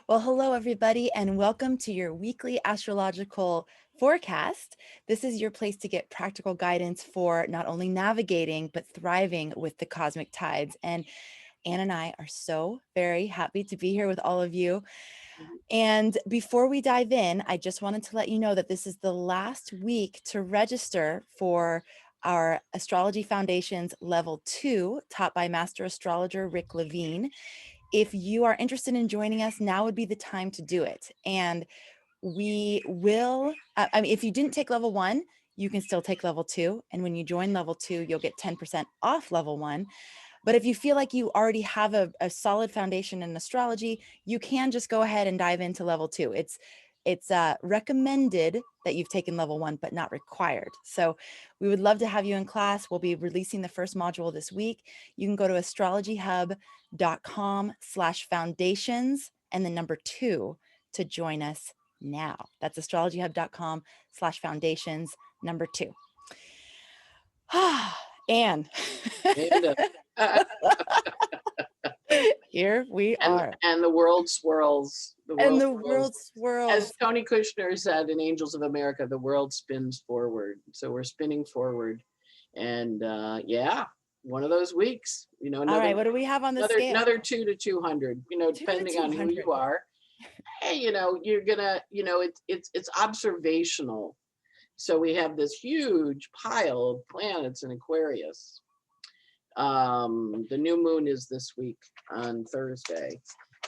Well, hello, everybody, and welcome to your weekly astrological forecast. This is your place to get practical guidance for not only navigating, but thriving with the cosmic tides. And Anne and I are so very happy to be here with all of you. And before we dive in, I just wanted to let you know that this is the last week to register for our Astrology Foundations Level 2, taught by Master Astrologer Rick Levine. If you are interested in joining us, now would be the time to do it. And we will, if you didn't take level 1, you can still take level 2. And when you join level 2, you'll get 10% off level 1. But if you feel like you already have a solid foundation in astrology, you can just go ahead and dive into level 2. It's recommended that you've taken level 1, but not required. So we would love to have you in class. We'll be releasing the first module this week. You can go to astrologyhub.com/foundations and the number 2 to join us now. That's astrologyhub.com/foundations, number 2. Anne. Here we are. And the world swirls. The world swirls. As Tony Kushner said in Angels of America, the world spins forward. So we're spinning forward. And one of those weeks, all right, what do we have on the scale? Another 2 to 200, depending on who you are. Hey, you're gonna, it's observational. So we have this huge pile of planets in Aquarius. The new moon is this week on Thursday,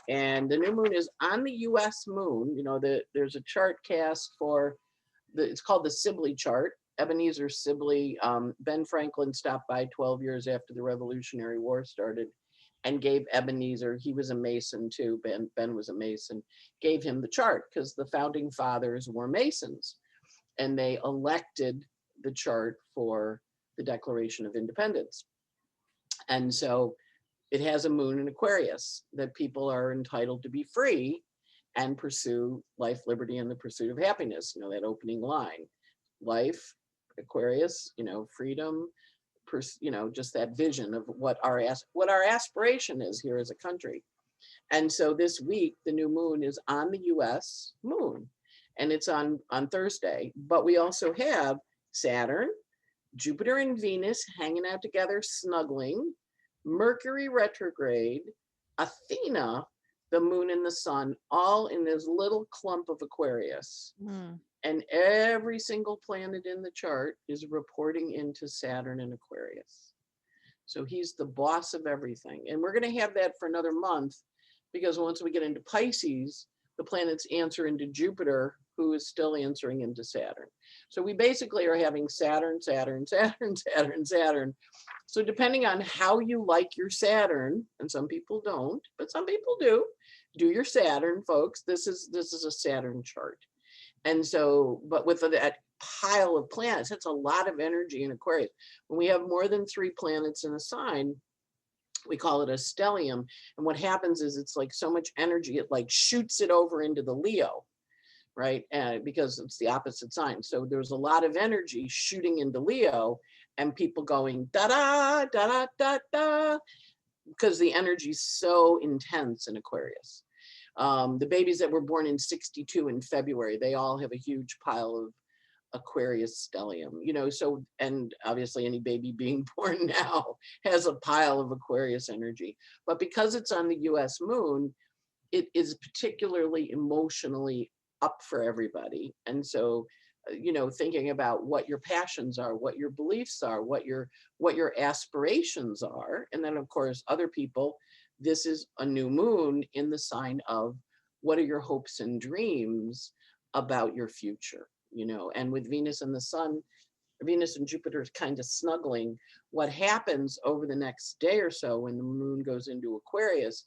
and the new moon is on the US moon. There's a chart cast for it's called the Sibley chart. Ebenezer Sibley, Ben Franklin stopped by 12 years after the Revolutionary War started and gave Ebenezer, he was a Mason too, Ben was a Mason, gave him the chart because the founding fathers were Masons, and they elected the chart for the Declaration of Independence. And so it has a moon in Aquarius, that people are entitled to be free and pursue life, liberty, and the pursuit of happiness. That opening line, life, Aquarius, freedom, just that vision of what our aspiration is here as a country. And so this week, the new moon is on the US moon, and it's on Thursday. But we also have Saturn, Jupiter and Venus hanging out together, snuggling, Mercury retrograde, Athena, the moon and the sun, all in this little clump of Aquarius. And every single planet in the chart is reporting into Saturn in Aquarius. So he's the boss of everything. And we're going to have that for another month, because once we get into Pisces, the planets answer into Jupiter, who is still answering into Saturn. So we basically are having Saturn. So depending on how you like your Saturn, and some people don't, but some people do your Saturn, folks. This is a Saturn chart. And so, but with that pile of planets, that's a lot of energy in Aquarius. When we have more than 3 planets in a sign, we call it a stellium. And what happens is it's like so much energy, it like shoots it over into the Leo, right? Because it's the opposite sign. So there's a lot of energy shooting into Leo, and people going da-da, da-da, da-da, because the energy is so intense in Aquarius. The babies that were born in 62 in February, they all have a huge pile of Aquarius stellium, so, and obviously any baby being born now has a pile of Aquarius energy. But because it's on the US moon, it is particularly emotionally up for everybody. And so, thinking about what your passions are, what your beliefs are, what your aspirations are. And then of course, other people, this is a new moon in the sign of what are your hopes and dreams about your future, and with Venus and the sun, Venus and Jupiter is kind of snuggling. What happens over the next day or so when the moon goes into Aquarius,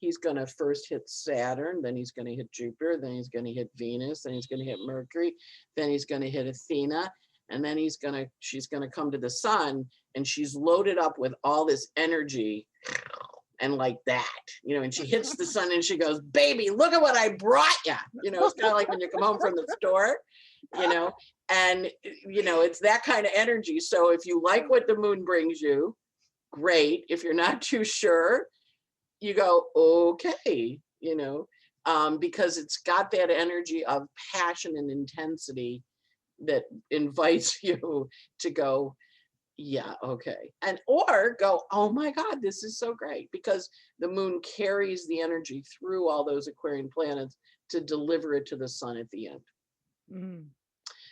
he's going to first hit Saturn, then he's going to hit Jupiter, then he's going to hit Venus, then he's going to hit Mercury, then he's going to hit Athena, and then she's going to come to the sun, and she's loaded up with all this energy. And like that, and she hits the sun and she goes, baby, look at what I brought you. It's kind of like when you come home from the store, and, it's that kind of energy. So if you like what the moon brings you, great. If you're not too sure, you go, okay, because it's got that energy of passion and intensity that invites you to go, yeah, okay. And or go, oh my God, this is so great, because the moon carries the energy through all those Aquarian planets to deliver it to the sun at the end. Mm.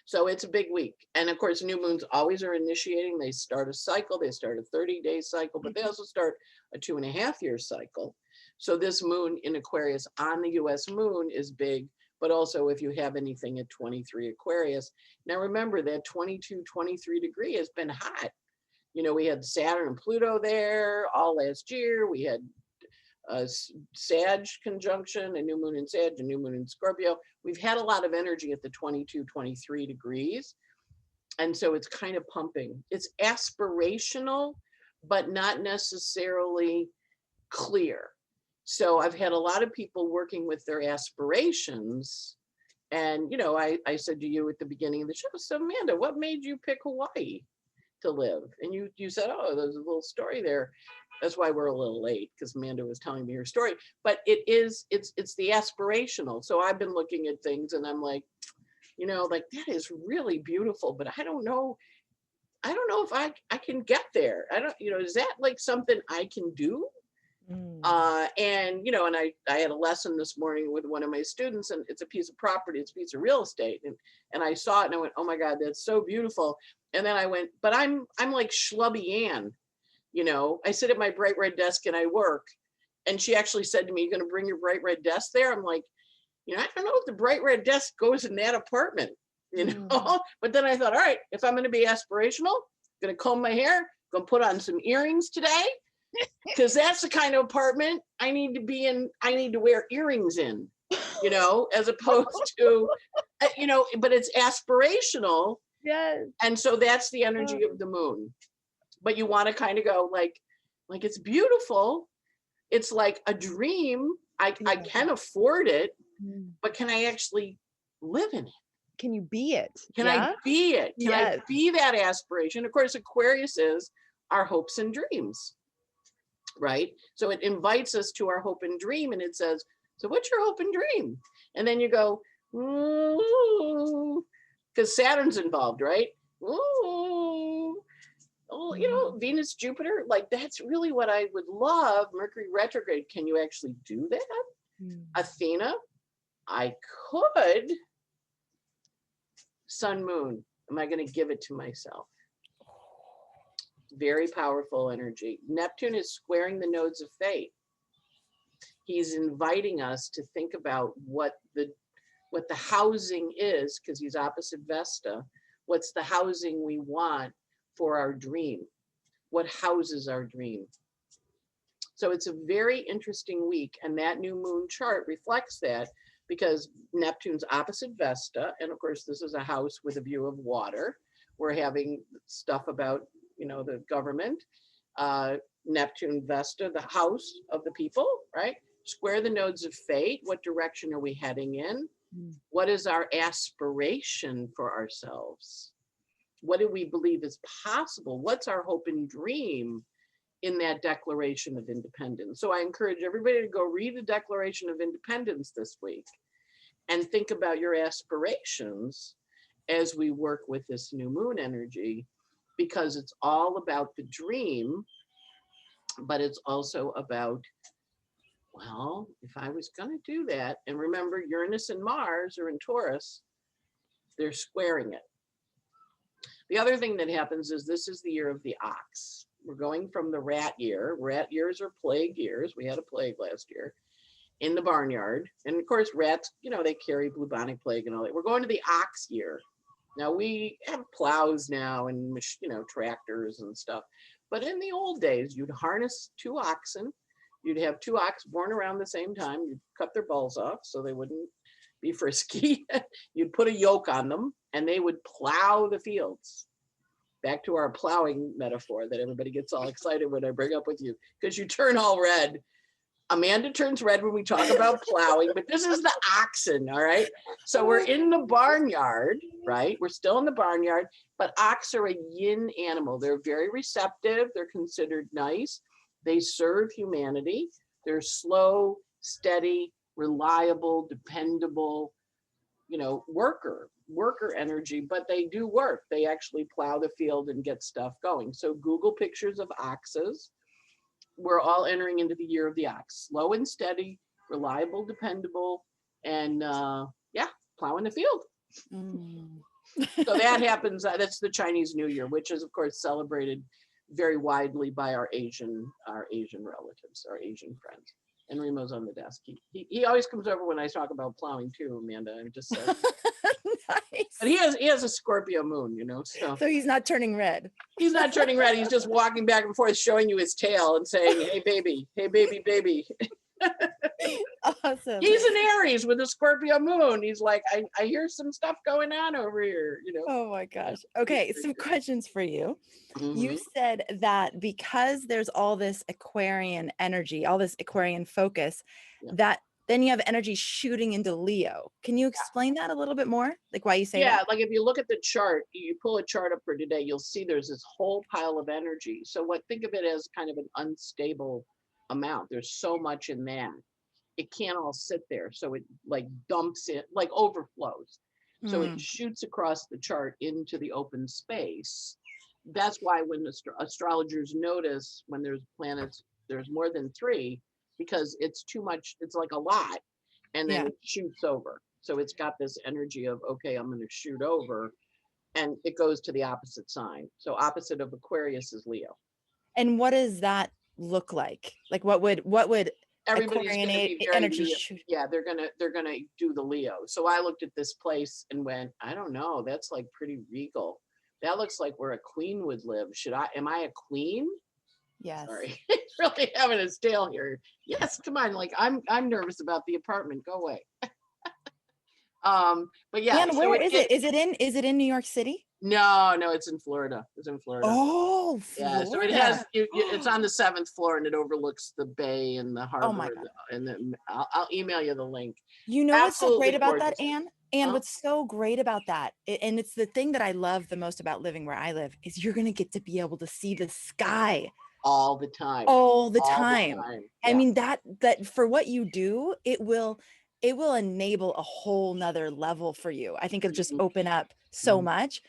So it's a big week. And of course, new moons always are initiating. They start a cycle, they start a 30-day cycle, but they also start a 2.5-year cycle. So this moon in Aquarius on the US moon is big, but also if you have anything at 23 Aquarius. Now remember that 22, 23 degree has been hot. You know, we had Saturn and Pluto there all last year. We had a Sag conjunction, a new moon in Sag, a new moon in Scorpio. We've had a lot of energy at the 22, 23 degrees. And so it's kind of pumping. It's aspirational, but not necessarily clear. So I've had a lot of people working with their aspirations. And, you know, I said to you at the beginning of the show, so Amanda, what made you pick Hawaii to live? And you said, oh, there's a little story there. That's why we're a little late, because Amanda was telling me her story. But it's the aspirational. So I've been looking at things and I'm like, you know, like that is really beautiful, but I don't know if I can get there. I don't, you know, is that like something I can do? And, you know, and I had a lesson this morning with one of my students, and it's a piece of property, it's a piece of real estate. And I saw it and I went, oh my God, that's so beautiful. And then I went, but I'm like Schlubby Ann, you know, I sit at my bright red desk and I work. And she actually said to me, you're going to bring your bright red desk there? I'm like, you know, I don't know if the bright red desk goes in that apartment, you know, but then I thought, all right, if I'm going to be aspirational, I'm going to comb my hair, going to put on some earrings today, because that's the kind of apartment I need to be in. I need to wear earrings in, you know, as opposed to, you know, but it's aspirational. Yes. And so that's the energy of the moon. But you want to kind of go like it's beautiful. It's like a dream. I can afford it, but can I actually live in it? Can you be it? Can I be it? Can I be that aspiration? Of course, Aquarius is our hopes and dreams, right? So it invites us to our hope and dream, and it says, so what's your hope and dream? And then you go, ooh, because Saturn's involved, right? Ooh, oh, you know, Venus, Jupiter, like that's really what I would love. Mercury retrograde, can you actually do that? Athena, I could. Sun, moon, am I going to give it to myself? Very powerful energy. Neptune is squaring the nodes of fate. He's inviting us to think about what the housing is, because he's opposite Vesta. What's the housing we want for our dream? What houses our dream? So it's a very interesting week, and that new moon chart reflects that, because Neptune's opposite Vesta, and of course this is a house with a view of water. We're having stuff about, you know, the government. Neptune, Vesta, the house of the people, right? Square the nodes of fate. What direction are we heading in? What is our aspiration for ourselves? What do we believe is possible? What's our hope and dream in that Declaration of Independence? So I encourage everybody to go read the Declaration of Independence this week and think about your aspirations as we work with this new moon energy, because it's all about the dream, but it's also about, well, if I was going to do that, and remember Uranus and Mars are in Taurus, they're squaring it. The other thing that happens is this is the year of the ox. We're going from the rat year. Rat years are plague years. We had a plague last year in the barnyard. And of course, rats, you know, they carry bubonic plague and all that. We're going to the ox year. Now we have plows now and, you know, tractors and stuff. But in the old days, you'd harness 2 oxen. You'd have 2 ox born around the same time. You'd cut their balls off so they wouldn't be frisky. You'd put a yoke on them and they would plow the fields. Back to our plowing metaphor that everybody gets all excited when I bring up with you, because you turn all red. Amanda turns red when we talk about plowing, but this is the oxen, all right? So we're in the barnyard, right? We're still in the barnyard, but ox are a yin animal. They're very receptive. They're considered nice. They serve humanity. They're slow, steady, reliable, dependable, worker energy, but they do work. They actually plow the field and get stuff going. So Google pictures of oxes. We're all entering into the year of the ox. Slow and steady, reliable, dependable, and plowing the field. So that happens. That's the Chinese New Year, which is of course celebrated very widely by our Asian relatives, our Asian friends. And Remo's on the desk. He always comes over when I talk about plowing too, Amanda. I'm just saying. Nice. But he has a Scorpio moon, so he's not turning red. He's not turning red. He's just walking back and forth, showing you his tail and saying, "Hey, baby, baby." Awesome. He's an Aries with a Scorpio moon. He's like, I hear some stuff going on over here, Oh my gosh. Okay, some questions for you. You said that because there's all this Aquarian energy, all this Aquarian focus, that then you have energy shooting into Leo. Can you explain that a little bit more? Like why you say that? Yeah, like if you look at the chart, you pull a chart up for today, you'll see there's this whole pile of energy. So think of it as kind of an unstable amount. There's so much in that. It can't all sit there. So it like dumps it, like overflows. So it shoots across the chart into the open space. That's why when astrologers notice when there's planets, there's more than 3, because it's too much, it's like a lot, and then it shoots over. So it's got this energy of, okay, I'm going to shoot over, and it goes to the opposite sign. So opposite of Aquarius is Leo. And what does that look like? Like what would everybody's Aquarian going to be very energy Leo. shoot? Yeah, they're gonna do the Leo. So I looked at this place and went, I don't know, that's like pretty regal. That looks like where a queen would live. Am I a queen? Yes. Sorry, it's really having his tail here. Yes, come on. Like I'm nervous about the apartment. Go away. But yeah. And where is it? Is it in New York City? No, it's in Florida. It's in Florida. Oh, Florida. Yeah, so it has. It's on the 7th floor, and it overlooks the bay and the harbor. Oh my God. And I'll email you the link. What's so great about gorgeous. that, Anne? And what's so great about that, and it's the thing that I love the most about living where I live, is you're going to get to be able to see the sky all the time. Yeah. I mean, that for what you do, it will enable a whole nother level for you. I think it'll just open up so much.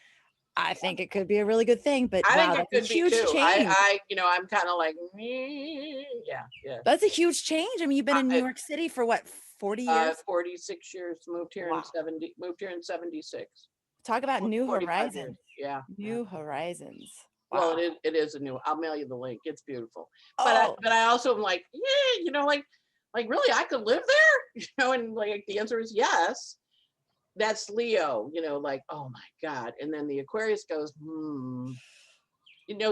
I think it could be a really good thing, but wow, that's a huge change. I'm kind of like, yeah. That's a huge change. I mean, you've been in New York City for what, 40 years? 46 years. Moved here in 76. Talk about new horizons. Yeah. New horizons. Wow. Well, it is a new. I'll mail you the link. It's beautiful. But I also am like, like really, I could live there, and like the answer is yes. That's Leo, like, oh my God. And then the Aquarius goes,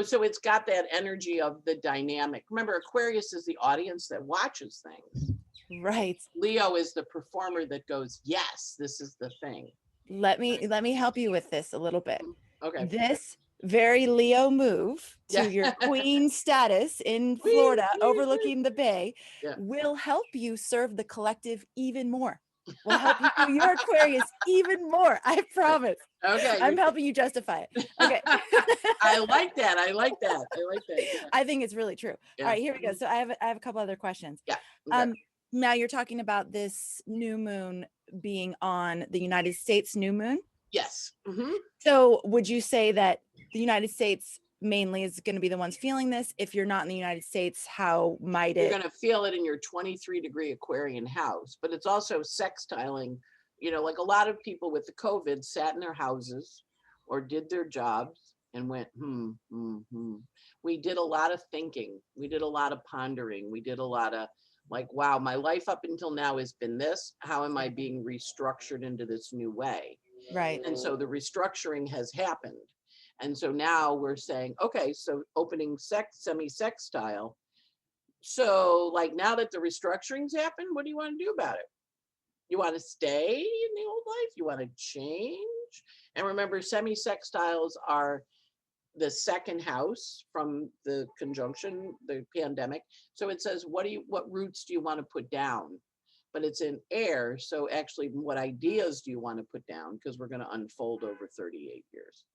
so it's got that energy of the dynamic. Remember, Aquarius is the audience that watches things. Right. Leo is the performer that goes, yes, this is the thing. Let me help you with this a little bit. Okay. This very Leo move to your queen status in Florida, overlooking the bay, will help you serve the collective even more. Will help you do your Aquarius even more. I promise. Okay. I'm helping you justify it. Okay. I like that. Yeah. I think it's really true. Yeah. All right, here we go. So I have a couple other questions. Yeah. Okay. Now you're talking about this new moon being on the United States new moon. Yes. Mm-hmm. So would you say that the United States mainly is going to be the ones feeling this? If you're not in the United States, how might it? You're going to feel it in your 23-degree Aquarian house, but it's also sextiling. Like a lot of people with the COVID sat in their houses or did their jobs and went, We did a lot of thinking. We did a lot of pondering. We did a lot of like, wow, my life up until now has been this. How am I being restructured into this new way? Right. And so the restructuring has happened. And so now we're saying, okay, so opening semi-sextile. So like now that the restructuring's happened, what do you want to do about it? You want to stay in the old life? You want to change? And remember, semi-sextiles are the second house from the conjunction, the pandemic. So it says, what roots do you want to put down? But it's in air. So actually, what ideas do you want to put down? Because we're going to unfold over 38 years.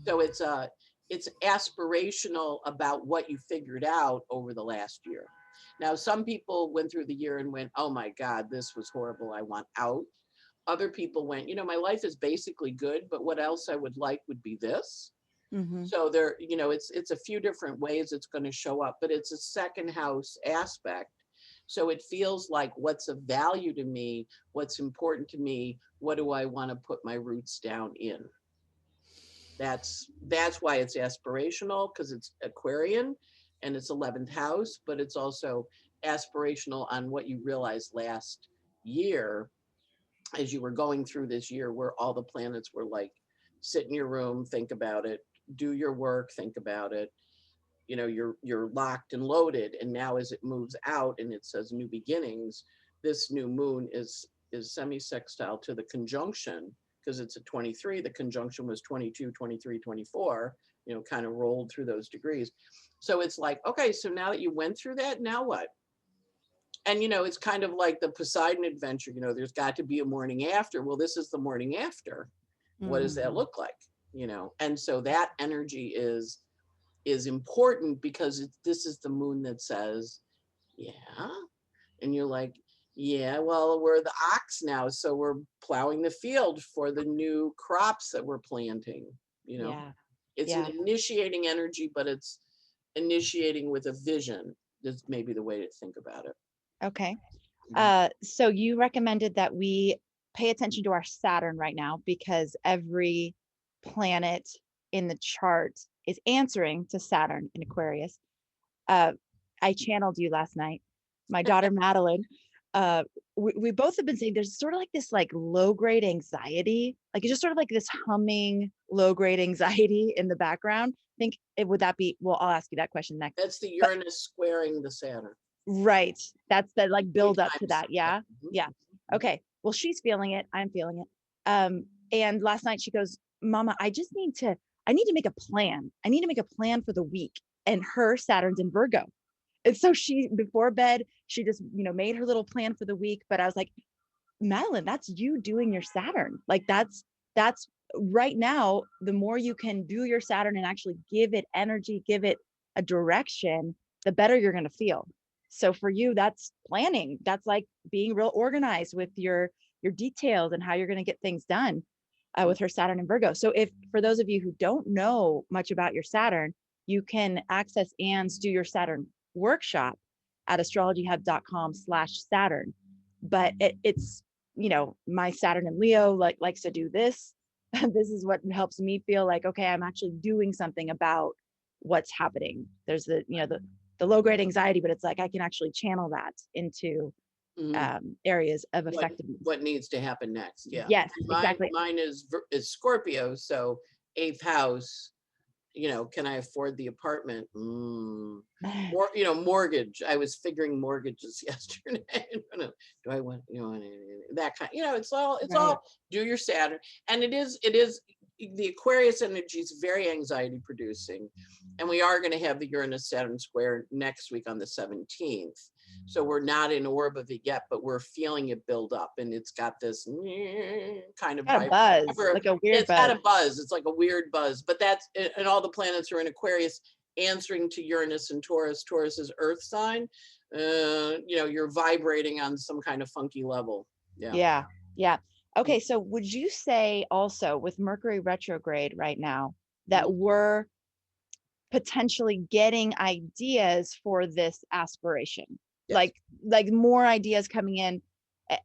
So it's aspirational about what you figured out over the last year. Now, some people went through the year and went, oh my God, this was horrible. I want out. Other people went, my life is basically good, but what else I would like would be this. Mm-hmm. So there, it's a few different ways it's going to show up, but it's a second house aspect. So it feels like what's of value to me, what's important to me, what do I want to put my roots down in? That's why it's aspirational, because it's Aquarian and it's 11th house, but it's also aspirational on what you realized last year as you were going through this year, where all the planets were like, sit in your room, think about it, do your work, think about it. You're locked and loaded. And now as it moves out and it says new beginnings, this new moon is semi-sextile to the conjunction, because it's a 23. The conjunction was 22, 23, 24, kind of rolled through those degrees. So it's like, okay, so now that you went through that, now what? And, it's kind of like the Poseidon adventure, there's got to be a morning after. Well, this is the morning after. What does that look like? And so that energy is important, because this is the moon that says, yeah. And you're like, yeah, well, we're the ox now. So we're plowing the field for the new crops that we're planting. Yeah. It's an initiating energy, but it's initiating with a vision. That's maybe the way to think about it. Okay. So you recommended that we pay attention to our Saturn right now, because every planet in the chart is answering to Saturn in Aquarius. I channeled you last night. My daughter Madeline, we both have been saying there's sort of like this like low grade anxiety, like it's just sort of like this humming low grade anxiety in the background. Would that be? Well, I'll ask you that question next. That's the Uranus squaring the Saturn. Right. That's the like build up to that. Yeah. Yeah. Okay. Well, she's feeling it. I'm feeling it. And last night she goes, Mama, I need to make a plan. I need to make a plan for the week. And her Saturn's in Virgo. And so she, before bed, she just, made her little plan for the week. But I was like, Madeline, that's you doing your Saturn. Like that's right now, the more you can do your Saturn and actually give it energy, give it a direction, the better you're going to feel. So for you, that's planning. That's like being real organized with your details and how you're going to get things done with her Saturn and Virgo. So if, for those of you who don't know much about your Saturn, you can access Anne's Do Your Saturn workshop at astrologyhub.com/Saturn. But it's, my Saturn and Leo likes to do this. This is what helps me feel like, okay, I'm actually doing something about what's happening. There's the low grade anxiety, but it's like I can actually channel that into areas of effectiveness. What needs to happen next? Yeah. Yes, exactly. Mine is Scorpio, so 8th house. Can I afford the apartment? Mortgage. I was figuring mortgages yesterday. Do I want that kind? It's all do your Saturn, and it is the Aquarius energy is very anxiety producing, and we are going to have the Uranus Saturn square next week on the 17th. So we're not in orb of it yet, but we're feeling it build up, and it's got this kind of buzz, like a weird it's got a buzz. It's like a weird buzz, but that's, and all the planets are in Aquarius, answering to Uranus and Taurus. Taurus is Earth sign. You're vibrating on some kind of funky level. Yeah. Okay, so would you say also with Mercury retrograde right now that we're potentially getting ideas for this aspiration? Yes. Like more ideas coming in.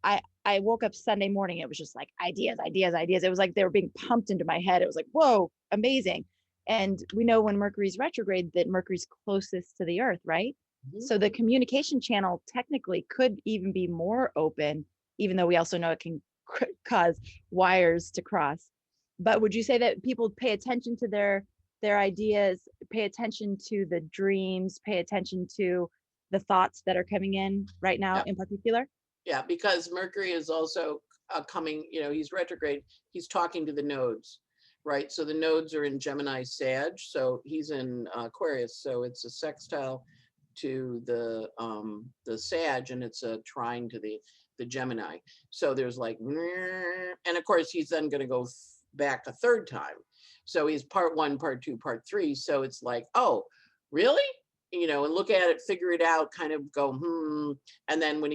I woke up Sunday morning, it was just like ideas. It was like they were being pumped into my head. It was like, whoa, amazing. And we know when Mercury's retrograde that Mercury's closest to the Earth, right? So the communication channel technically could even be more open, even though we also know it can cause wires to cross. But would you say that people pay attention to their ideas, pay attention to the dreams, pay attention to the thoughts that are coming in right now in particular? Yeah, because Mercury is also coming, he's retrograde. He's talking to the nodes, right? So the nodes are in Gemini Sag. So he's in Aquarius. So it's a sextile to the Sag, and it's a trine to the Gemini. So there's like, and of course he's then going to go back a third time. So he's part 1, part 2, part 3. So it's like, oh, really? you know, and look at it, figure it out, kind of go, and then when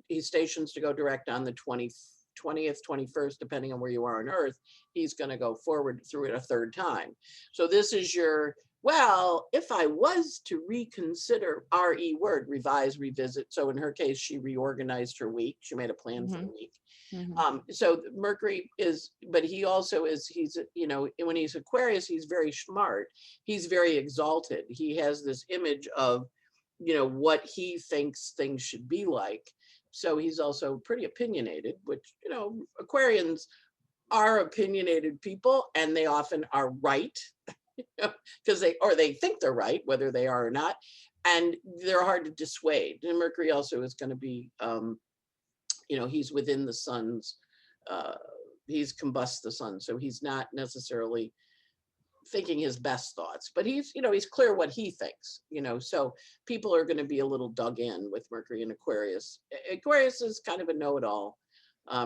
he stations to go direct on the 20th, 21st, depending on where you are on Earth, he's going to go forward through it a third time. So this is your, well, if I was to reconsider, RE word, revise, revisit. So in her case, she reorganized her week. She made a plan for the week. So Mercury is, but he also is, he's, you know, when he's Aquarius, he's very smart. He's very exalted. He has this image of, you know, what he thinks things should be like. So he's also pretty opinionated, which, you know, Aquarians are opinionated people, and they often are right, because they think they're right, whether they are or not, and they're hard to dissuade. And Mercury also is going to be, you know, he's within the sun's, he's combusts the sun, so he's not necessarily thinking his best thoughts, but he's, you know, he's clear what he thinks, you know, so people are going to be a little dug in with Mercury and Aquarius. Aquarius is kind of a know-it-all.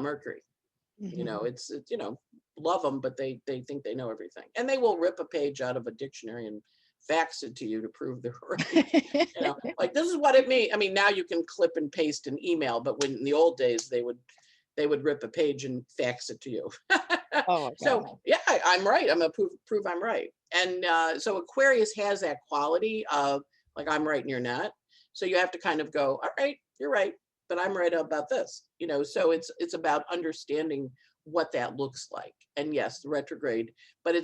Mercury, you know, it's, you know, love them, but they think they know everything, and they will rip a page out of a dictionary and fax it to you to prove they're right. You know, like, this is what it means. I mean, now you can clip and paste an email, but when in the old days they would rip a page and fax it to you. Oh, so yeah, I'm right. I'm gonna prove I'm right. And so Aquarius has that quality of, like, I'm right and you're not. So you have to kind of go, all right, you're right, but I'm right about this. You know, so it's about understanding what that looks like. And yes, the retrograde, but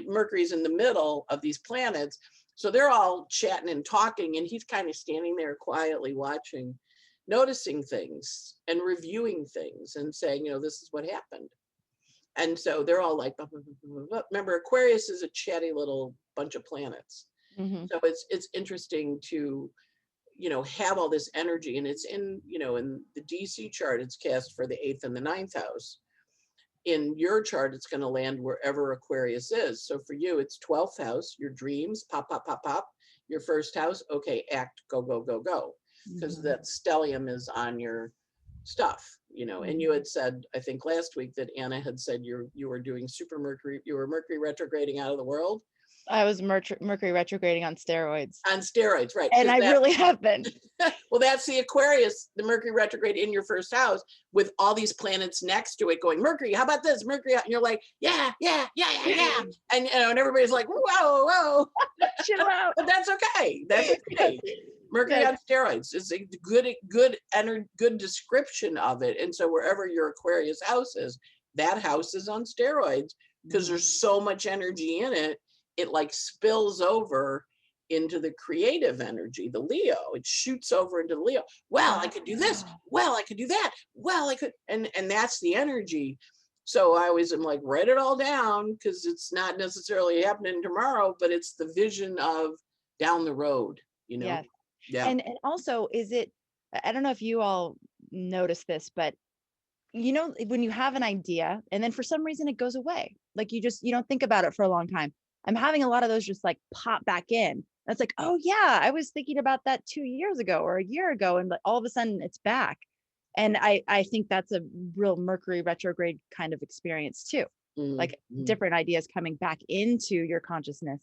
Mercury's in the middle of these planets. So they're all chatting and talking, and he's kind of standing there quietly watching, noticing things and reviewing things and saying, you know, this is what happened. And so they're all like, remember, Aquarius is a chatty little bunch of planets. So it's interesting to, you know, have all this energy, and it's in, you know, in the DC chart, it's cast for the 8th and the 9th house. In your chart, it's going to land wherever Aquarius is. So for you, it's 12th house, your dreams, pop, pop, pop, pop. Your first house, okay, act, go, go, go, go. Because that stellium is on your stuff, you know. And you had said, I think last week, that Anna had said you were doing super Mercury, you were Mercury retrograding out of the world. I was Mercury retrograding on steroids. On steroids, right. And I really have been. Well, that's the Aquarius, the Mercury retrograde in your first house, with all these planets next to it going, Mercury, how about this? Mercury, and you're like, yeah. And, you know, and everybody's like, whoa. Chill out. But that's okay. That's okay. Mercury on steroids is a good description of it. And so wherever your Aquarius house is, that house is on steroids, because there's so much energy in it. It like spills over into the creative energy, the Leo. It shoots over into the Leo. Well, I could do this. Well, I could do that. Well, I could, and that's the energy. So I always am like, write it all down, because it's not necessarily happening tomorrow, but it's the vision of down the road, you know? Yes. Yeah. And also, I don't know if you all notice this, but you know, when you have an idea and then for some reason it goes away, like you don't think about it for a long time. I'm having a lot of those just like pop back in. That's like, oh yeah, I was thinking about that 2 years ago or a year ago, and all of a sudden it's back. And I think that's a real Mercury retrograde kind of experience too. Like different ideas coming back into your consciousness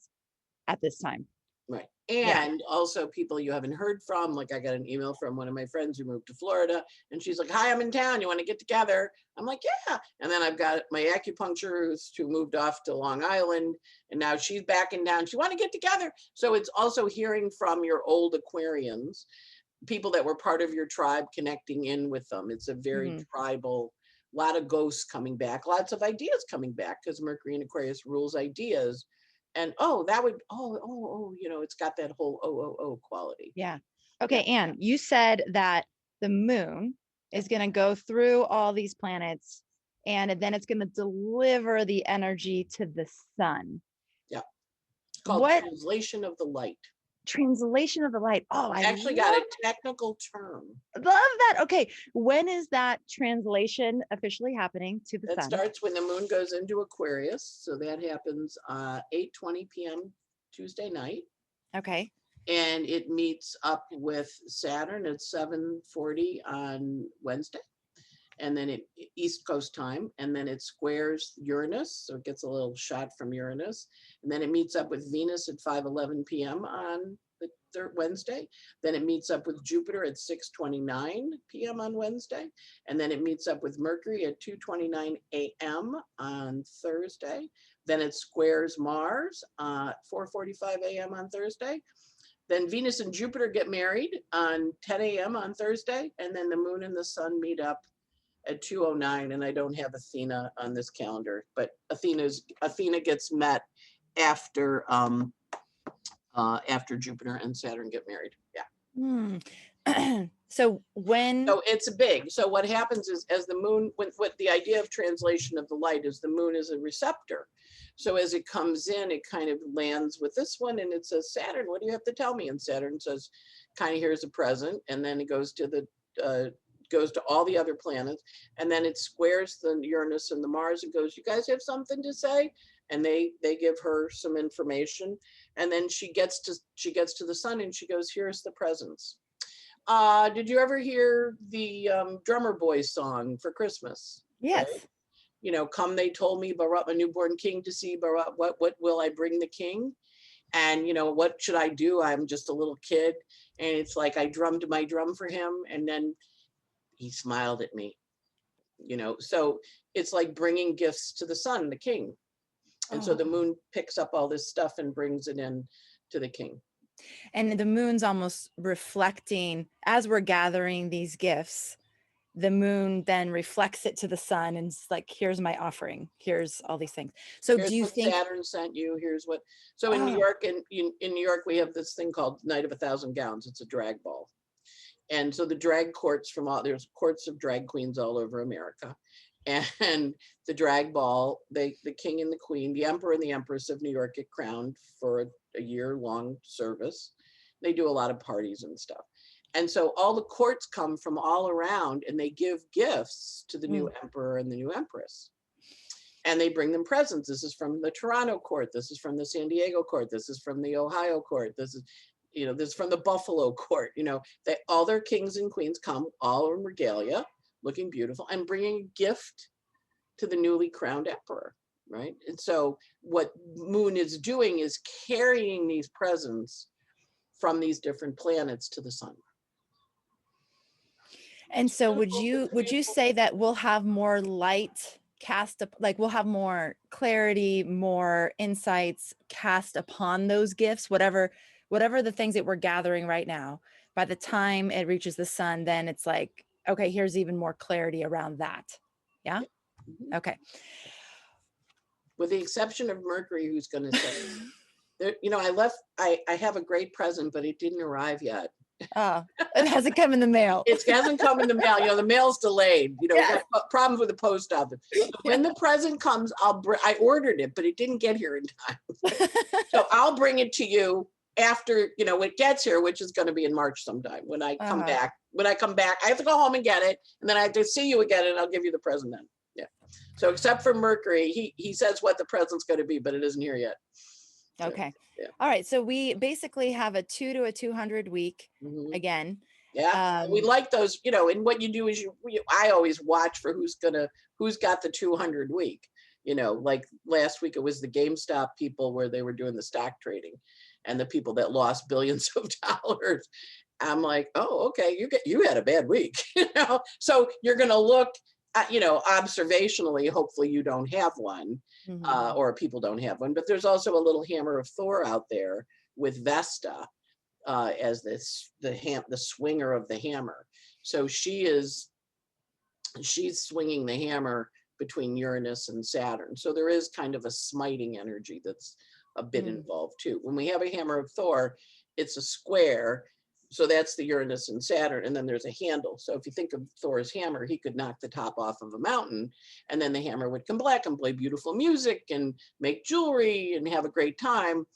at this time. Right. And also people you haven't heard from. Like, I got an email from one of my friends who moved to Florida, and she's like, hi, I'm in town. You want to get together? I'm like, yeah. And then I've got my acupuncturist who moved off to Long Island, and now she's back in town. She want to get together. So it's also hearing from your old Aquarians, people that were part of your tribe, connecting in with them. It's a very tribal, a lot of ghosts coming back, lots of ideas coming back, because Mercury in Aquarius rules ideas. And you know, it's got that whole quality. Yeah. Okay, Anne, you said that the moon is going to go through all these planets, and then it's going to deliver the energy to the sun. Yeah. It's called translation of the light. Translation of the light. Oh, I actually got a technical term. Love that. Okay. When is that translation officially happening to the sun? It starts when the moon goes into Aquarius. So that happens 8:20 p.m. Tuesday night. Okay. And it meets up with Saturn at 7:40 on Wednesday. And then it East Coast time, and then it squares Uranus, so it gets a little shot from Uranus, and then it meets up with Venus at 5:11 p.m. on the Wednesday. Then it meets up with Jupiter at 6:29 p.m. on Wednesday. And then it meets up with Mercury at 2:29 a.m. on Thursday. Then it squares Mars at 4:45 a.m. on Thursday. Then Venus and Jupiter get married on 10 a.m. on Thursday. And then the moon and the sun meet up at 2:09. And I don't have Athena on this calendar, but Athena gets met after after Jupiter and Saturn get married. Yeah. So it's big. So what happens is, as the moon, what the idea of translation of the light is, the moon is a receptor. So as it comes in, it kind of lands with this one, and it says, Saturn, what do you have to tell me? And Saturn says, kind of, here's a present. And then it goes to all the other planets, and then it squares the Uranus and the Mars and goes, you guys have something to say? And they give her some information, and then she gets to the sun, and she goes, here's the presents. Did you ever hear the Drummer Boys song for Christmas? Yes. Right? You know, come, they told me, Barat, my newborn king to see, Barat, what will I bring the king? And, you know, what should I do? I'm just a little kid. And it's like, I drummed my drum for him, and then he smiled at me, you know. So it's like bringing gifts to the sun, the king. And so the moon picks up all this stuff and brings it in to the king. And the moon's almost reflecting, as we're gathering these gifts, the moon then reflects it to the sun and it's like, here's my offering, here's all these things. So here's do you think Saturn sent you? Here's what. So in New York, in New York, we have this thing called Night of 1,000 Gowns. It's a drag ball. And so the drag courts there's courts of drag queens all over America. And the drag ball, the king and the queen, the emperor and the empress of New York get crowned for a year-long service. They do a lot of parties and stuff. And so all the courts come from all around, and they give gifts to the new emperor and the new empress. And they bring them presents. This is from the Toronto court. This is from the San Diego court. This is from the Ohio court. This is, you know, this is from the Buffalo court. You know, all their kings and queens come, all in regalia, looking beautiful, and bringing a gift to the newly crowned emperor, right? And so what moon is doing is carrying these presents from these different planets to the sun. And so would you say that we'll have more light cast up, like we'll have more clarity, more insights cast upon those gifts, whatever the things that we're gathering right now, by the time it reaches the sun, then it's like, okay, here's even more clarity around that. Yeah. Mm-hmm. Okay. With the exception of Mercury, who's going to say, there, you know, I have a great present, but it didn't arrive yet. It hasn't come in the mail. It hasn't come in the mail. You know, the mail's delayed. You know, yes. We got problems with the post office. When the present comes, I ordered it, but it didn't get here in time. So I'll bring it to you after, you know, it gets here, which is going to be in March sometime when I come back. When I come back, I have to go home and get it. And then I have to see you again, and I'll give you the present then. Yeah. So except for Mercury, he says what the present's going to be, but it isn't here yet. So, okay. Yeah. All right. So we basically have a 2 to a 200 week again. Yeah. We like those, you know, and what you do is I always watch for who's got the 200 week, you know, like last week it was the GameStop people where they were doing the stock trading, and the people that lost billions of dollars. I'm like, oh, okay, you had a bad week, you know? So you're going to look at, you know, observationally, hopefully you don't have one, or people don't have one, but there's also a little hammer of Thor out there with Vesta as the swinger of the hammer. So she's swinging the hammer between Uranus and Saturn. So there is kind of a smiting energy that's a bit involved too. When we have a hammer of Thor, it's a square. So that's the Uranus and Saturn, and then there's a handle. So if you think of Thor's hammer, he could knock the top off of a mountain, and then the hammer would come back and play beautiful music and make jewelry and have a great time.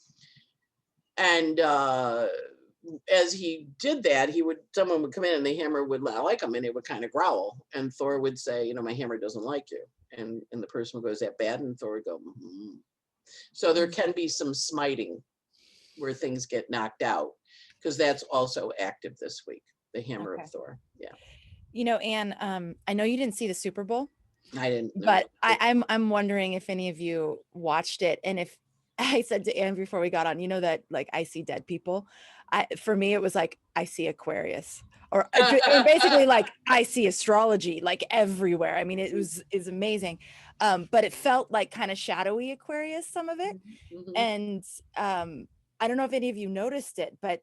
And as he did that, someone would come in and the hammer would like him, and it would kind of growl. And Thor would say, you know, my hammer doesn't like you. And the person would go, is that bad? And Thor would go, mm-hmm. So there can be some smiting where things get knocked out, because that's also active this week, the hammer of Thor. Yeah. You know, Anne, I know you didn't see the Super Bowl. I didn't. No. But I'm wondering if any of you watched it. And if I said to Anne before we got on, you know, that like I see dead people. for me, it was like, I see Aquarius, or basically like I see astrology like everywhere. I mean, is amazing. But it felt like kind of shadowy Aquarius, some of it. Mhm. And I don't know if any of you noticed it, but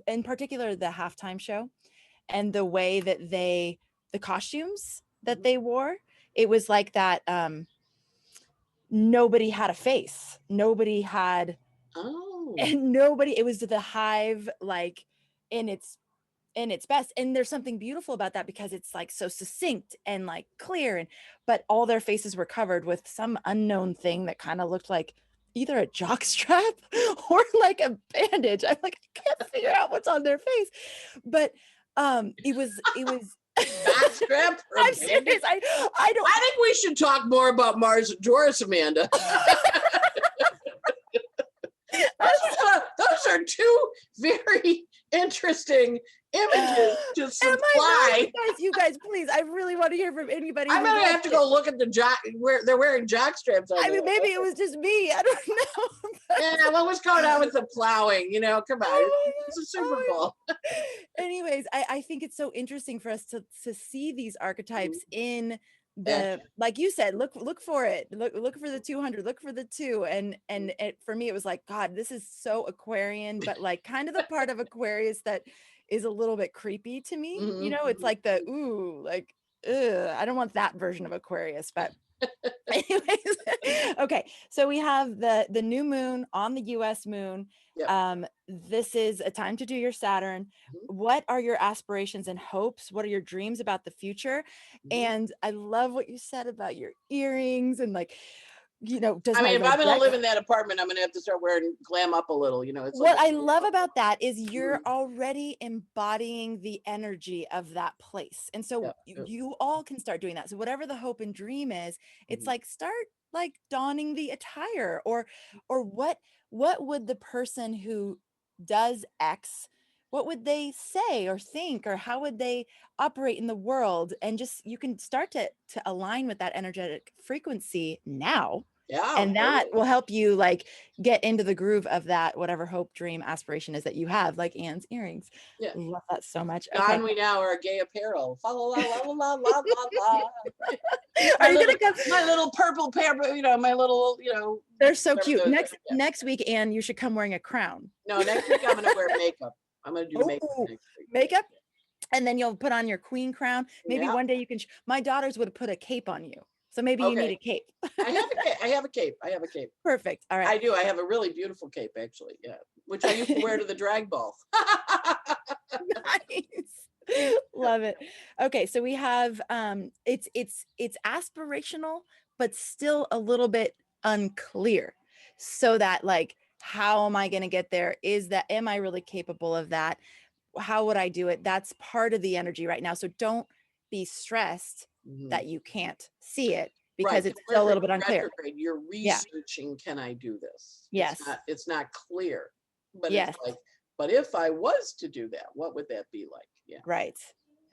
in particular, the halftime show and the way that the costumes that they wore, it was like that. Nobody had a face. Nobody had, Oh. and nobody, it was the hive, like in its best. And there's something beautiful about that, because it's like so succinct and like clear, and but all their faces were covered with some unknown thing that kind of looked like either a jock strap or like a bandage. I'm like, I can't figure out what's on their face. But it was Backstrap or I'm bandage? serious. I don't. I think we should talk more about Mars and Taurus, Amanda. Those are two very interesting images to supply. You guys, please, I really want to hear from anybody. I'm gonna have to go look at the jock where they're wearing jock straps on. I mean, maybe it was just me. I don't know. Yeah, what was going on with the plowing? You know, come on, it's a Super Bowl. Anyways, I think it's so interesting for us to see these archetypes in the, like you said, look for it, look for the 200, look for the 2, and for me it was like, God, this is so Aquarian, but like kind of the part of Aquarius that is a little bit creepy to me. You know, it's like the like, ugh, I don't want that version of Aquarius. But anyways, okay, so we have the new moon on the US moon. This is a time to do your Saturn. What are your aspirations and hopes? What are your dreams about the future? And I love what you said about your earrings, and like, you know, I mean, if I'm going to live in that apartment, I'm going to have to start wearing glam up a little, you know. It's what I love about that is you're already embodying the energy of that place. And so you all can start doing that. So whatever the hope and dream is, it's like, start like donning the attire, or what would the person who does X, what would they say or think, or how would they operate in the world? And just, you can start to align with that energetic frequency now. And that will help you like get into the groove of that, whatever hope, dream, aspiration is that you have, like Anne's earrings. Love that so much. Don, we now are gay apparel. La la la la la la la. Are you gonna come? My little purple pair, you know, my little, you know. They're so cute. Next week, Anne, you should come wearing a crown. No, next week I'm gonna wear makeup. I'm gonna do makeup next week. Makeup? And then you'll put on your queen crown. Maybe one day you can, my daughters would put a cape on you. So maybe you need a cape. I have a cape. Perfect. All right. I do. I have a really beautiful cape, actually. Yeah. Which I used to wear to the drag ball. Nice. Love it. Okay. So we have, it's aspirational, but still a little bit unclear. So that like, how am I going to get there? Am I really capable of that? How would I do it? That's part of the energy right now. So don't be stressed that you can't see it, because it's still a little bit unclear. Retrograde, you're researching, can I do this? Yes. It's not clear, but it's like, but if I was to do that, what would that be like? Yeah. Right.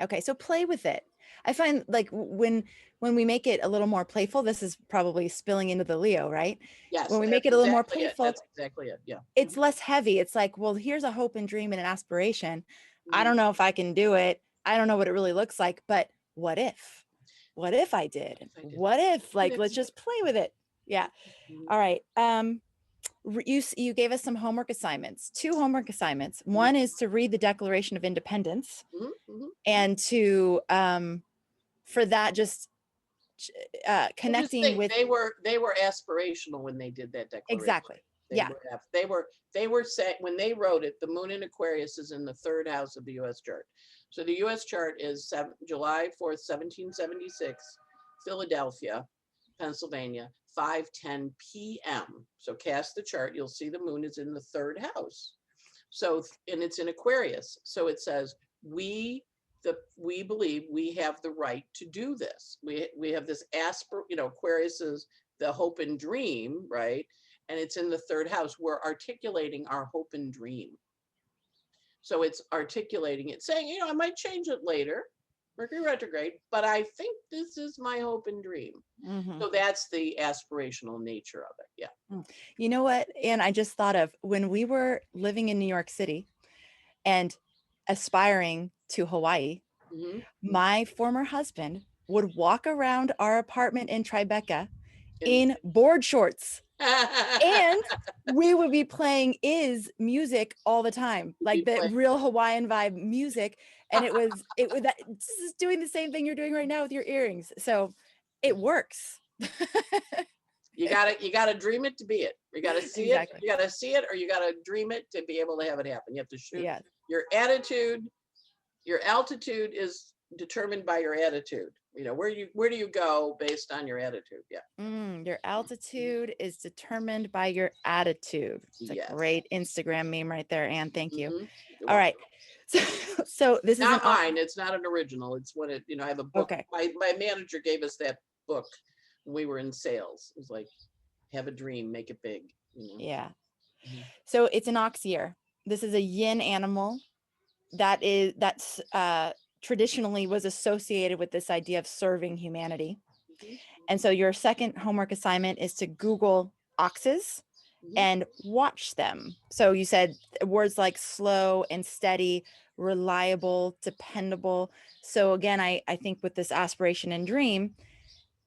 Okay. So play with it. I find like when we make it a little more playful, this is probably spilling into the Leo, right? Yes. When we make it a little more playful, that's exactly it. Yeah. It's less heavy. It's like, well, here's a hope and dream and an aspiration. I don't know if I can do it. I don't know what it really looks like, but what if? What if I did? What if, like, let's just play with it. Yeah. All right. You gave us some homework assignments, 2 homework assignments. One is to read the Declaration of Independence, and to, for that, just connecting with. They were aspirational when they did that declaration. Exactly. They were set when they wrote it. The moon in Aquarius is in the 3rd house of the U.S. chart. So the U.S. chart is July 4th, 1776, Philadelphia, Pennsylvania, 5:10 p.m. So cast the chart. You'll see the moon is in the 3rd house. So, and it's in Aquarius. So it says, we believe we have the right to do this. We have this Aquarius is the hope and dream, right? And it's in the 3rd house. We're articulating our hope and dream. So it's articulating it, saying, I might change it later, Mercury retrograde, but I think this is my hope and dream. So that's the aspirational nature of it. Yeah. You know what? And I just thought of when we were living in New York City, and aspiring to Hawaii, Mm-hmm. my former husband would walk around our apartment in Tribeca And in board shorts, and we would be playing music all the time, like the real Hawaiian vibe music. And it was that this is doing the same thing you're doing right now with your earrings. So it works. you gotta dream it to be it. You gotta see Exactly. it. You gotta see it, or you gotta dream it to be able to have it happen. You have to shoot. Yeah. Your attitude, your altitude is determined by your attitude. You know, where do you go based on your attitude? Yeah. Your altitude is determined by your attitude. It's a Yes. great Instagram meme right there, Anne. Thank you. Mm-hmm. All right. So this not is mine. It's not an original. It's what it, you know, I have a book. Okay. My manager gave us that book when we were in sales. It was like, have a dream, make it big. You know? Yeah. Mm-hmm. So it's an ox year. This is a yin animal that's traditionally was associated with this idea of serving humanity. Mm-hmm. And so your second homework assignment is to Google oxes and watch them. So you said words like slow and steady, reliable, dependable. So again, I think with this aspiration and dream,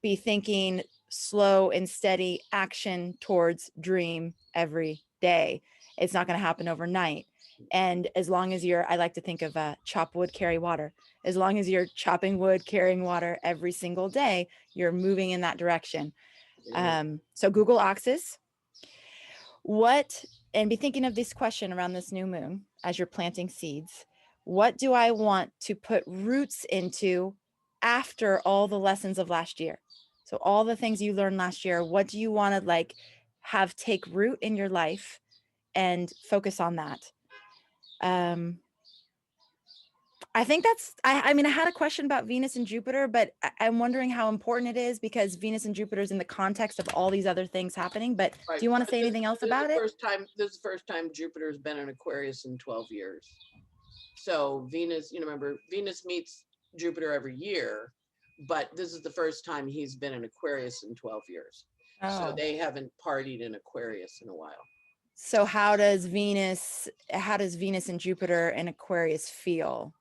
be thinking slow and steady action towards dream every day. It's not going to happen overnight. And as long as I like to think of chop wood, carry water. As long as you're chopping wood, carrying water every single day, you're moving in that direction. So Google oxes. And be thinking of this question around this new moon as you're planting seeds. What do I want to put roots into after all the lessons of last year? So all the things you learned last year, what do you want to have take root in your life and focus on that? I think I mean, I had a question about Venus and Jupiter, but I'm wondering how important it is because Venus and Jupiter is in the context of all these other things happening. But do you want to say anything else about it? This is the first time Jupiter's been in Aquarius in 12 years. So Venus, remember, Venus meets Jupiter every year, but this is the first time he's been in Aquarius in 12 years. So they haven't partied in Aquarius in a while. So how does Venus and Jupiter and Aquarius feel?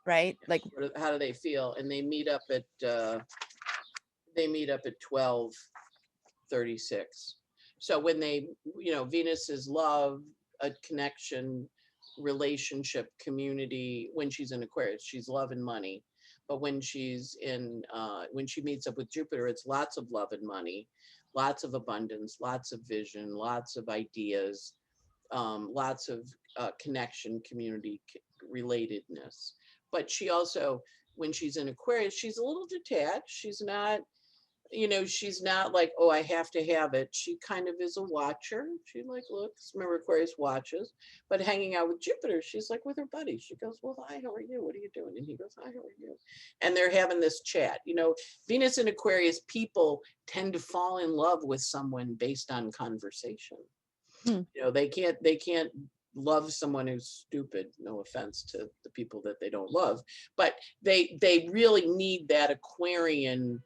Right? Like, how do they feel? And they meet up at 12:36. So when Venus is love, a connection, relationship, community. When she's in Aquarius, she's love and money. But when she meets up with Jupiter, it's lots of love and money, lots of abundance, lots of vision, lots of ideas, lots of connection, community, relatedness. But she also, when she's in Aquarius, she's a little detached. She's not like, oh, I have to have it. She kind of is a watcher. She looks, remember Aquarius watches, but hanging out with Jupiter, she's like with her buddies. She goes, well, hi, how are you? What are you doing? And he goes, hi, how are you? And they're having this chat. Venus and Aquarius people tend to fall in love with someone based on conversation. They can't love someone who's stupid. No offense to the people that they don't love, but they really need that Aquarian.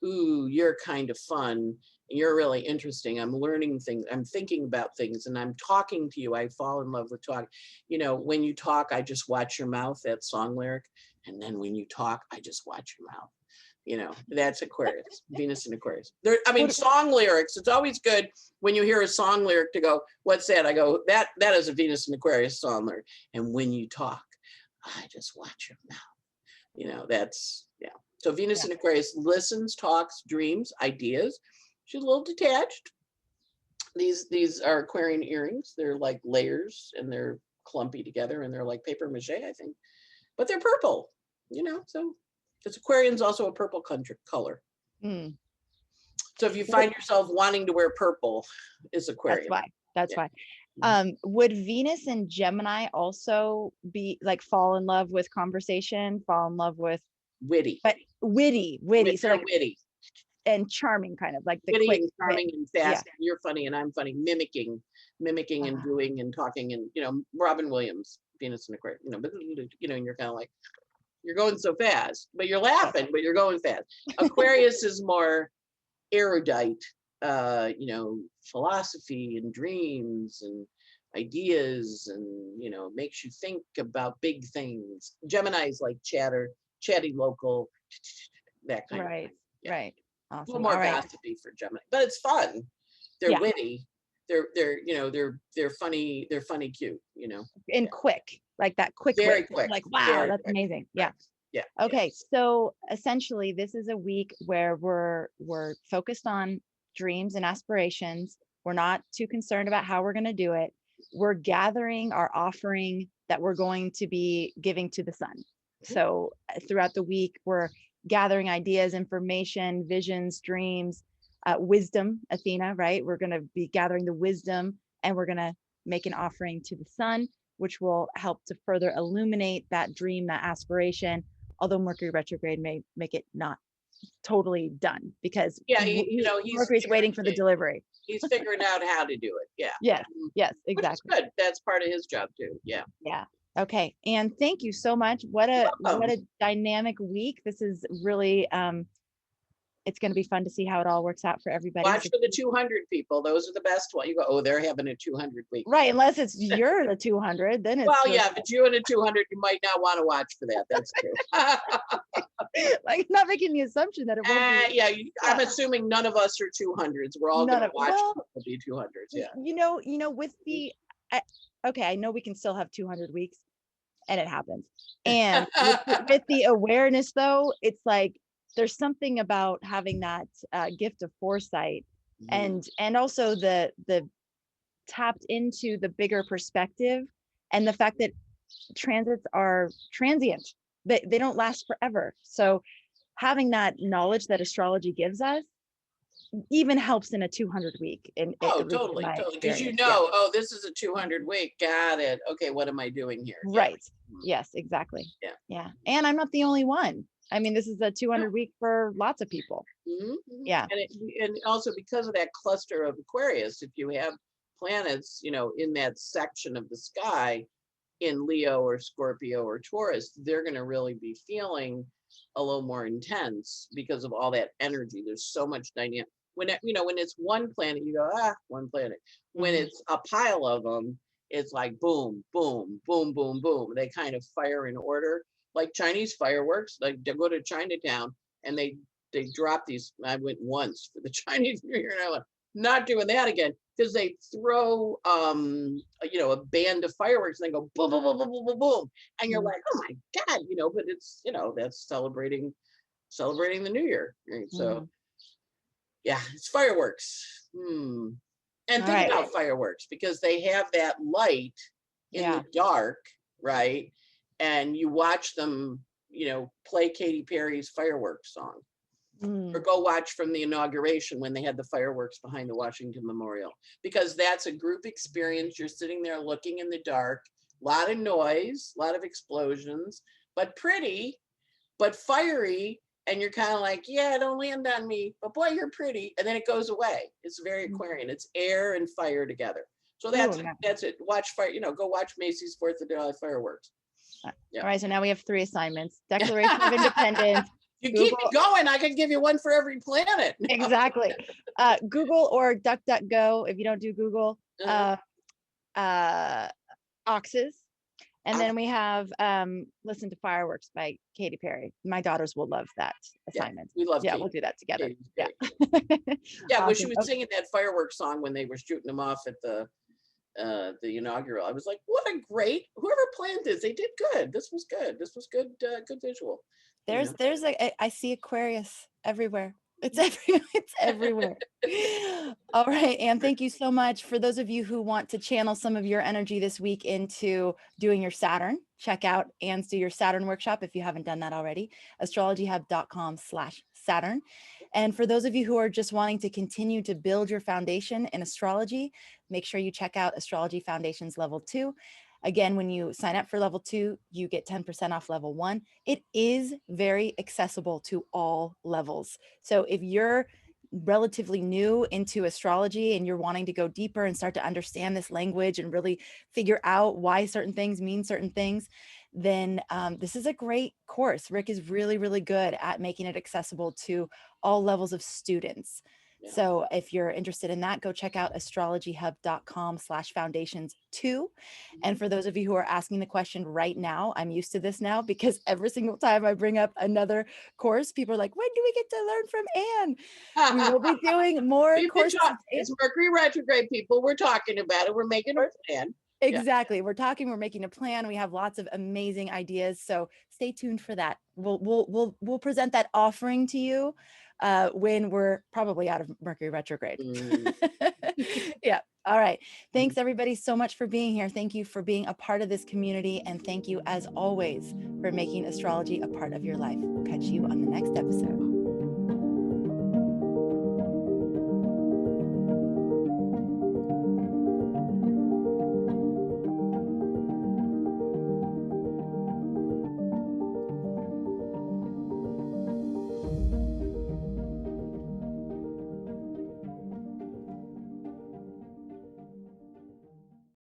Ooh, you're kind of fun. You're really interesting. I'm learning things. I'm thinking about things, and I'm talking to you. I fall in love with talk. When you talk, I just watch your mouth. That song lyric. And then when you talk, I just watch your mouth. That's Aquarius, Venus and Aquarius. Song lyrics. It's always good when you hear a song lyric to go, what's that? I go, that is a Venus and Aquarius song lyric. And when you talk, I just watch your mouth. That's, yeah. So Venus and Aquarius listens, talks, dreams, ideas. She's a little detached. These are Aquarian earrings. They're like layers and they're clumpy together and they're like paper mache, I think. But they're purple, so this Aquarian's also a purple color. So if you find yourself wanting to wear purple, it's Aquarian. That's why. Would Venus and Gemini also be fall in love with conversation, fall in love with witty, so witty and charming, kind of like the witty quick, and charming and fast. And you're funny and I'm funny, mimicking and doing and talking, and Robin Williams, Venus and Aquarius, and you're kind of like, you're going so fast, but you're laughing, but you're going fast. Aquarius is more erudite, philosophy and dreams and ideas, and makes you think about big things. Gemini's like chatty local, that kind of Right. thing. Yeah, Right. a little Awesome. more All right. gossipy for Gemini, but it's fun. They're Yeah. witty. They're funny. They're funny, cute. And Yeah. quick, like that quick Very wit. quick. Like, wow, Very that's quick. amazing. Yeah. Right. Yeah. Okay. Yes. So essentially this is a week where we're focused on dreams and aspirations. We're not too concerned about how we're going to do it. We're gathering our offering that we're going to be giving to the sun. So throughout the week, we're gathering ideas, information, visions, dreams, wisdom, Athena, right? We're going to be gathering the wisdom, and we're going to make an offering to the sun, which will help to further illuminate that dream, that aspiration. Although Mercury retrograde may make it not totally done, because Yeah. Mercury's waiting for the delivery. He's figuring out how to do it. Yeah. Yes, yes, Which is exactly. good. That's part of his job too. Yeah. Yeah. Okay. And thank you so much. What a dynamic week. This is really it's going to be fun to see how it all works out for everybody. Watch for the 200 people. Those are the best ones. You go, oh, they're having a 200 week. Right. Unless it's you're the 200, then it's well, yeah, but you and a 200, you might not want to watch for that. That's true. like, not making the assumption that it won't be. Yeah, I'm assuming none of us are 200s. We're all going to watch people be 200s. Yeah. With the okay, I know we can still have 200 weeks, and it happens. And with the awareness, though, it's like there's something about having that gift of foresight, and also the tapped into the bigger perspective, and the fact that transits are transient. They don't last forever. So having that knowledge that astrology gives us even helps in a 200 week. Totally. Because this is a 200 week. Got it. Okay, what am I doing here? Right. Yeah. Yes, exactly. Yeah. And I'm not the only one. I mean, this is a 200 week for lots of people. Yeah. And also because of that cluster of Aquarius, if you have planets, in that section of the sky in Leo or Scorpio or Taurus, they're going to really be feeling a little more intense because of all that energy. There's so much dynamic. When it's one planet, you go, one planet. When it's a pile of them, it's like boom, boom, boom, boom, boom. They kind of fire in order, like Chinese fireworks. Like they go to Chinatown and they drop these. I went once for the Chinese New Year, and I went, not doing that again, because they throw a band of fireworks and they go boom, boom, boom, boom, boom, boom, boom, and you're like, oh my God, but it's that's celebrating the New Year, right? So yeah, it's fireworks. And think about fireworks, because they have that light in the dark, right? And you watch them, play Katy Perry's fireworks song. Or go watch from the inauguration when they had the fireworks behind the Washington Memorial, because that's a group experience. You're sitting there looking in the dark, a lot of noise, a lot of explosions, but pretty, but fiery. And you're kind of like, yeah, don't land on me, but boy, you're pretty. And then it goes away. It's very Aquarian. It's air and fire together. So that's it. Watch fire, go watch Macy's 4th of July fireworks. Yeah. All right. So now we have 3 assignments: Declaration of Independence. You Google. Keep it going. I could give you one for every planet. Exactly. Google or DuckDuckGo if you don't do Google. Oxes. And then we have Listen to Fireworks by Katy Perry. My daughters will love that assignment. We love Katy. We'll do that together. Yeah. Awesome. When she was singing that fireworks song when they were shooting them off at the inaugural, I was like, what a great, whoever planned this, they did good. This was good. This was good visual. I see Aquarius everywhere. It's everywhere. All right. And thank you so much. For those of you who want to channel some of your energy this week into doing your Saturn, check out Anne's Do Your Saturn workshop if you haven't done that already, astrologyhub.com/Saturn. And for those of you who are just wanting to continue to build your foundation in astrology, make sure you check out Astrology Foundations Level 2. Again, when you sign up for level 2, you get 10% off level 1. It is very accessible to all levels. So if you're relatively new into astrology and you're wanting to go deeper and start to understand this language and really figure out why certain things mean certain things, then this is a great course. Rick is really, really good at making it accessible to all levels of students. Yeah. So if you're interested in that, go check out astrologyhub.com/foundations2. And for those of you who are asking the question right now, I'm used to this now because every single time I bring up another course, people are like, when do we get to learn from Anne? We will be doing more courses. It's Mercury retrograde, people. We're talking about it. We're making a plan. Exactly. We're making a plan. We have lots of amazing ideas. So stay tuned for that. We'll present that offering to you when we're probably out of Mercury retrograde. Yeah. All right. Thanks everybody so much for being here. Thank you for being a part of this community. And thank you as always for making astrology a part of your life. We'll catch you on the next episode.